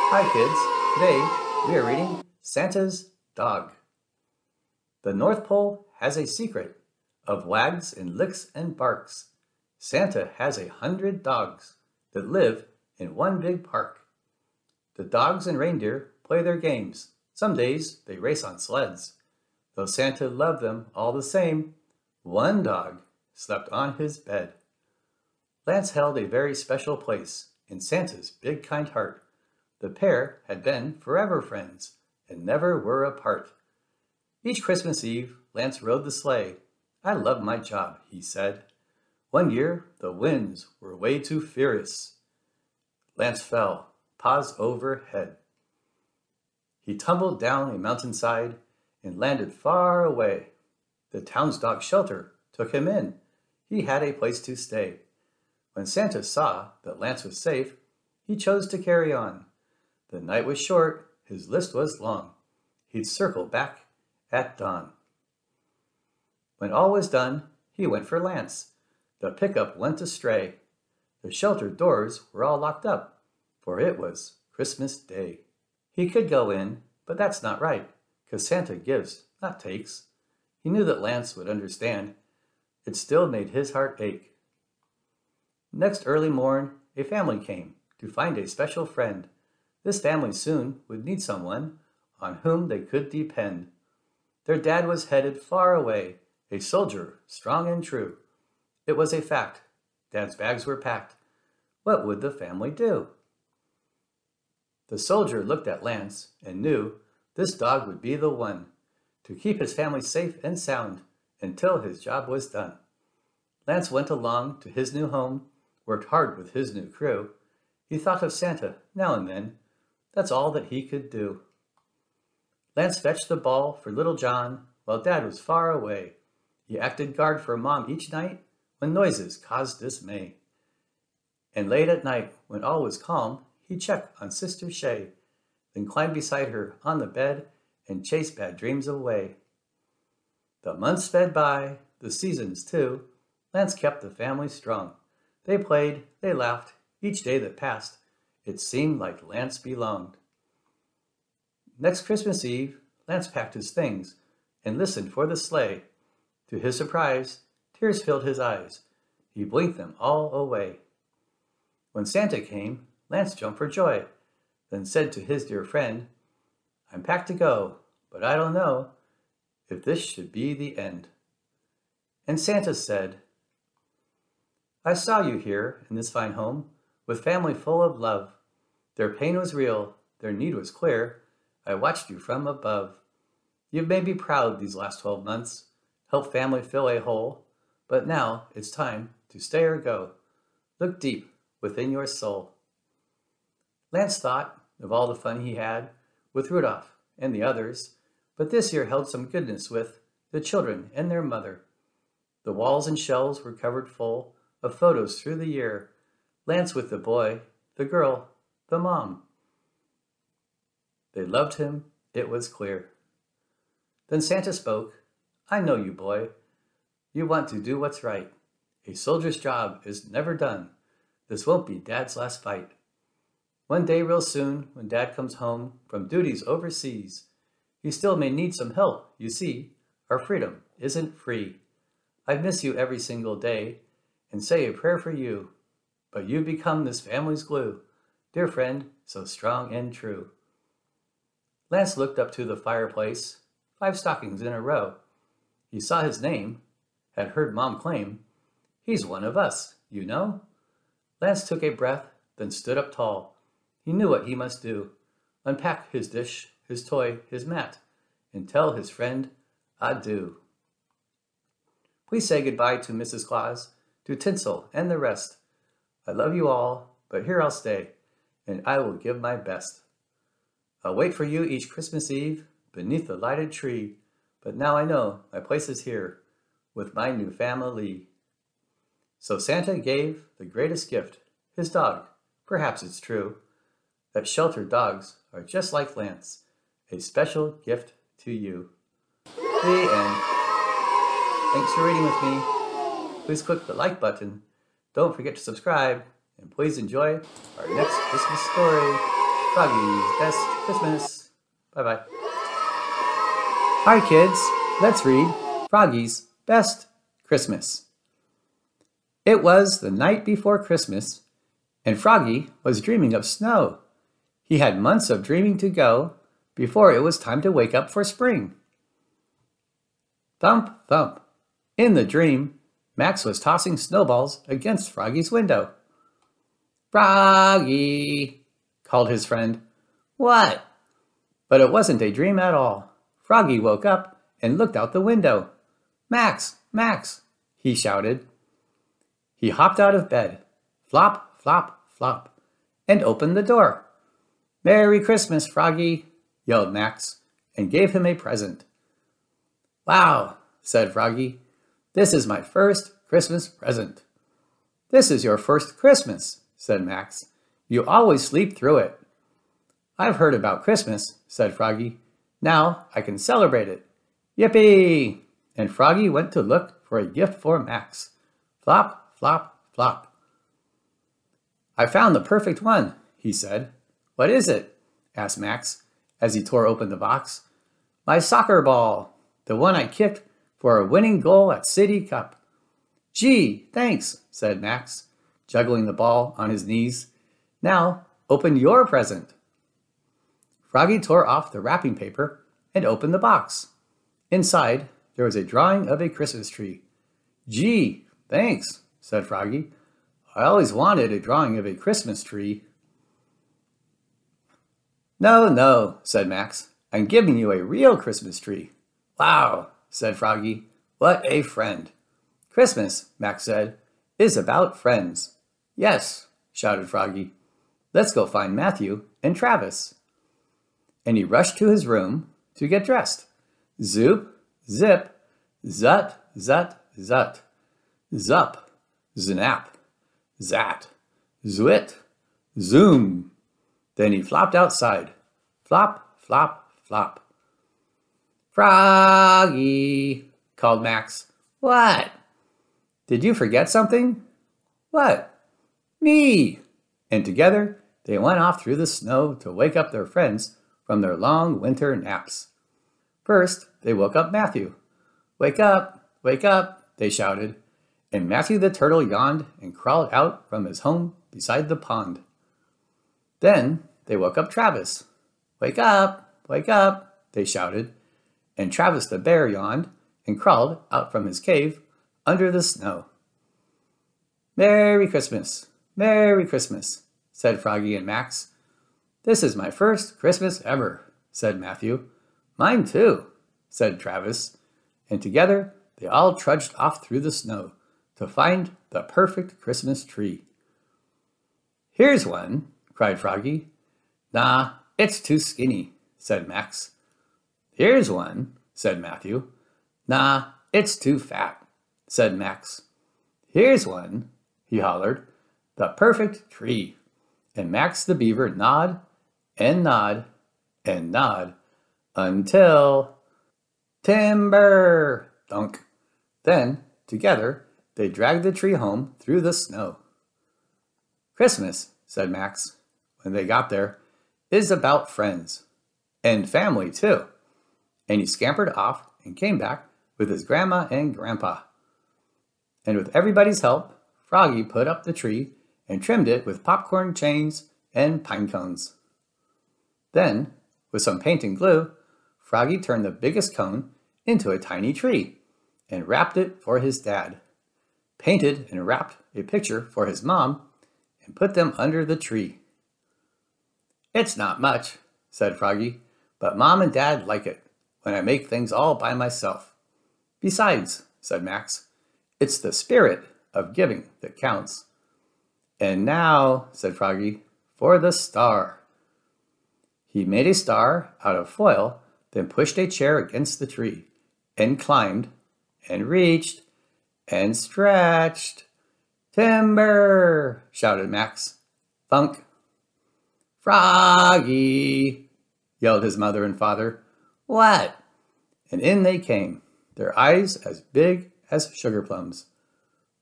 Hi kids, today we are reading Santa's Dog. The North Pole has a secret of wags and licks and barks. Santa has 100 dogs that live in one big park. The dogs and reindeer play their games. Some days they race on sleds. Though Santa loved them all the same, one dog slept on his bed. Lance held a very special place in Santa's big kind heart. The pair had been forever friends and never were apart. Each Christmas Eve, Lance rode the sleigh. "I love my job," he said. One year, the winds were way too furious. Lance fell, paws over head. He tumbled down a mountainside and landed far away. The town's dog shelter took him in. He had a place to stay. When Santa saw that Lance was safe, he chose to carry on. The night was short, his list was long. He'd circle back at dawn. When all was done, he went for Lance. The pickup went astray. The shelter doors were all locked up, for it was Christmas Day. He could go in, but that's not right, 'cause Santa gives, not takes. He knew that Lance would understand. It still made his heart ache. Next early morn, a family came to find a special friend. This family soon would need someone on whom they could depend. Their dad was headed far away, a soldier strong and true. It was a fact. Dad's bags were packed. What would the family do? The soldier looked at Lance and knew this dog would be the one to keep his family safe and sound until his job was done. Lance went along to his new home, worked hard with his new crew. He thought of Santa now and then. That's all that he could do. Lance fetched the ball for little John while Dad was far away. He acted guard for Mom each night when noises caused dismay. And late at night, when all was calm, he'd check on Sister Shay, then climb beside her on the bed and chase bad dreams away. The months sped by, the seasons too. Lance kept the family strong. They played, they laughed, each day that passed. It seemed like Lance belonged. Next Christmas Eve, Lance packed his things and listened for the sleigh. To his surprise, tears filled his eyes. He blinked them all away. When Santa came, Lance jumped for joy, then said to his dear friend, "I'm packed to go, but I don't know if this should be the end." And Santa said, "I saw you here in this fine home with family full of love. Their pain was real, their need was clear. I watched you from above. You've made me proud these last 12 months, helped family fill a hole, but now it's time to stay or go. Look deep within your soul." Lance thought of all the fun he had with Rudolph and the others, but this year held some goodness with the children and their mother. The walls and shelves were covered full of photos through the year. Lance with the boy, the girl, the mom. They loved him, it was clear. Then Santa spoke, "I know you, boy. You want to do what's right. A soldier's job is never done. This won't be Dad's last fight. One day real soon, when Dad comes home from duties overseas, he still may need some help, you see. Our freedom isn't free. I miss you every single day and say a prayer for you. But you become this family's glue, dear friend, so strong and true." Lance looked up to the fireplace, 5 stockings in a row. He saw his name, had heard Mom claim, "He's one of us, you know." Lance took a breath, then stood up tall. He knew what he must do, unpack his dish, his toy, his mat, and tell his friend adieu. Please say goodbye to Mrs. Claus, to Tinsel and the rest. I love you all, but here I'll stay, and I will give my best. I'll wait for you each Christmas Eve beneath the lighted tree, but now I know my place is here with my new family. So Santa gave the greatest gift, his dog. Perhaps it's true that sheltered dogs are just like Lance, a special gift to you. The end. Thanks for reading with me. Please click the like button. Don't forget to subscribe, and please enjoy our next Christmas story. Froggy's Best Christmas. Bye-bye. Hi, kids. Let's read Froggy's Best Christmas. It was the night before Christmas, and Froggy was dreaming of snow. He had months of dreaming to go before it was time to wake up for spring. Thump, thump. In the dream, Max was tossing snowballs against Froggy's window. "Froggy," called his friend. "What?" But it wasn't a dream at all. Froggy woke up and looked out the window. "Max, Max," he shouted. He hopped out of bed, flop, flop, flop, and opened the door. "Merry Christmas, Froggy," yelled Max, and gave him a present. "Wow," said Froggy, "this is my first Christmas present." "This is your first Christmas," said Max. "You always sleep through it." "I've heard about Christmas," said Froggy. "Now I can celebrate it. Yippee!" And Froggy went to look for a gift for Max. Flop, flop, flop. "I found the perfect one," he said. "What is it?" asked Max as he tore open the box. "My soccer ball, the one I kicked for a winning goal at City Cup." "Gee, thanks," said Max, juggling the ball on his knees. "Now, open your present." Froggy tore off the wrapping paper and opened the box. Inside, there was a drawing of a Christmas tree. "Gee, thanks," said Froggy. "I always wanted a drawing of a Christmas tree." "No, no," said Max. "I'm giving you a real Christmas tree." "Wow," said Froggy. "What a friend." "Christmas," Max said, "is about friends." "Yes," shouted Froggy. "Let's go find Matthew and Travis." And he rushed to his room to get dressed. Zoop, zip, zut, zut, zut. Zup, znap, zat, zwit, zoom. Then he flopped outside. Flop, flop, flop. "Froggy," called Max. "What?" "Did you forget something?" "What?" "Me." And together they went off through the snow to wake up their friends from their long winter naps. First, they woke up Matthew. "Wake up, they shouted. And Matthew the turtle yawned and crawled out from his home beside the pond. Then they woke up Travis. Wake up, they shouted. And Travis the bear yawned and crawled out from his cave under the snow. "Merry Christmas, said Froggy and Max. "This is my first Christmas ever," said Matthew. "Mine too," said Travis. And together they all trudged off through the snow to find the perfect Christmas tree. "Here's one," cried Froggy. "Nah, it's too skinny," said Max. "Here's one," said Matthew. "Nah, it's too fat," said Max. "Here's one," he hollered, "the perfect tree." And Max the beaver nod and nod and nod until timber, thunk. Then, together, they dragged the tree home through the snow. "Christmas," said Max, when they got there, "is about friends. And family, too." And he scampered off and came back with his grandma and grandpa. And with everybody's help, Froggy put up the tree and trimmed it with popcorn chains and pine cones. Then, with some paint and glue, Froggy turned the biggest cone into a tiny tree and wrapped it for his dad, painted and wrapped a picture for his mom, and put them under the tree. "It's not much," said Froggy, "but Mom and Dad like it when I make things all by myself." "Besides," said Max, "it's the spirit of giving that counts." "And now," said Froggy, "for the star." He made a star out of foil, then pushed a chair against the tree, and climbed, and reached, and stretched. "Timber!" shouted Max. "Thunk!" "Froggy!" yelled his mother and father. "What?" And in they came, their eyes as big as sugar plums.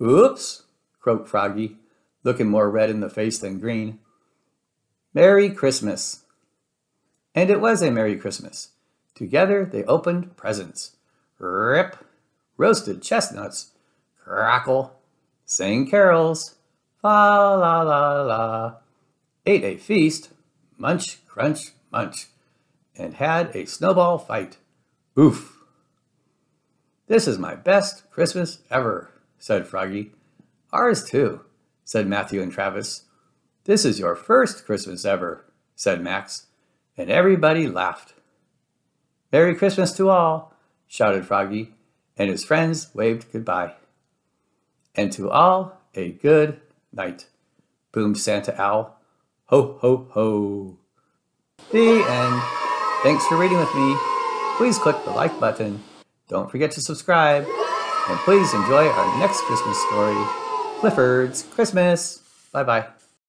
"Oops!" croaked Froggy, looking more red in the face than green. Merry Christmas. And it was a Merry Christmas. Together they opened presents. Rip, roasted chestnuts, crackle, sang carols, fa la la la, ate a feast, munch, crunch, munch, and had a snowball fight. Oof! This is my best Christmas ever, said Froggy. Ours too, said Matthew and Travis. This is your first Christmas ever, said Max, and everybody laughed. Merry Christmas to all, shouted Froggy, and his friends waved goodbye. And to all a good night, boomed Santa Owl. Ho, ho, ho. The end. Thanks for reading with me. Please click the like button. Don't forget to subscribe. And please enjoy our next Christmas story, Clifford's Christmas. Bye-bye.